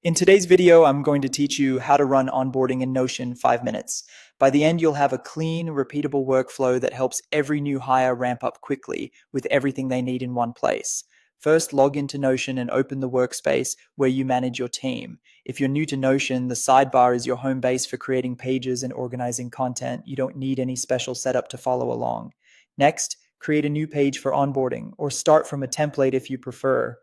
In today's video, I'm going to teach you how to run onboarding in Notion 5 minutes. By the end, you'll have a clean, repeatable workflow that helps every new hire ramp up quickly with everything they need in one place. First, log into Notion and open the workspace where you manage your team. If you're new to Notion, the sidebar is your home base for creating pages and organizing content. You don't need any special setup to follow along. Next, create a new page for onboarding, or start from a template if you prefer.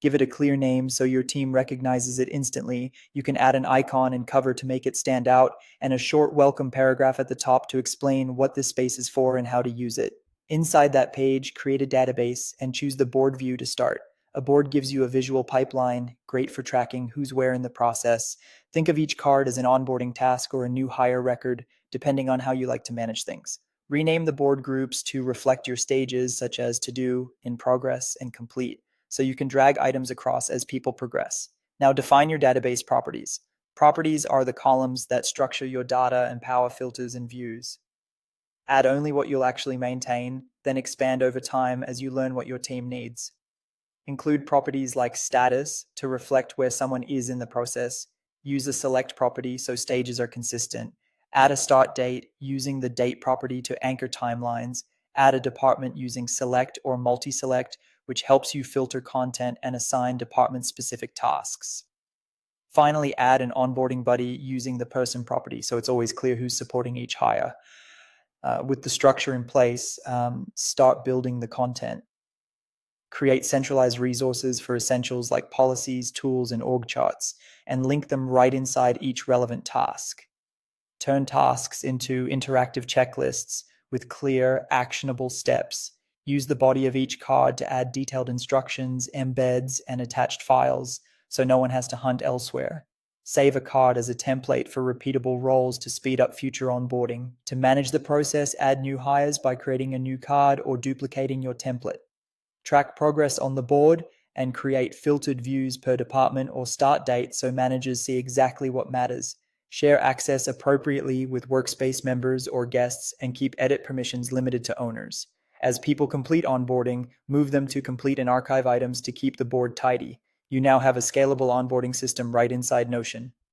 Give it a clear name so your team recognizes it instantly. You can add an icon and cover to make it stand out, and a short welcome paragraph at the top to explain what this space is for and how to use it. Inside that page, create a database and choose the board view to start. A board gives you a visual pipeline, great for tracking who's where in the process. Think of each card as an onboarding task or a new hire record, depending on how you like to manage things. Rename the board groups to reflect your stages, such as to do, in progress, and complete, so you can drag items across as people progress. Now define your database properties. Properties are the columns that structure your data and power filters and views. Add only what you'll actually maintain, then expand over time as you learn what your team needs. Include properties like status to reflect where someone is in the process. Use a select property so stages are consistent. Add a start date using the date property to anchor timelines. Add a department using select or multi-select, which helps you filter content and assign department-specific tasks. Finally, add an onboarding buddy using the person property so it's always clear who's supporting each hire. With the structure in place, start building the content. Create centralized resources for essentials like policies, tools, and org charts, and link them right inside each relevant task. Turn tasks into interactive checklists with clear, actionable steps. Use the body of each card to add detailed instructions, embeds, and attached files so no one has to hunt elsewhere. Save a card as a template for repeatable roles to speed up future onboarding. To manage the process, add new hires by creating a new card or duplicating your template. Track progress on the board and create filtered views per department or start date so managers see exactly what matters. Share access appropriately with workspace members or guests and keep edit permissions limited to owners. As people complete onboarding, move them to complete and archive items to keep the board tidy. You now have a scalable onboarding system right inside Notion.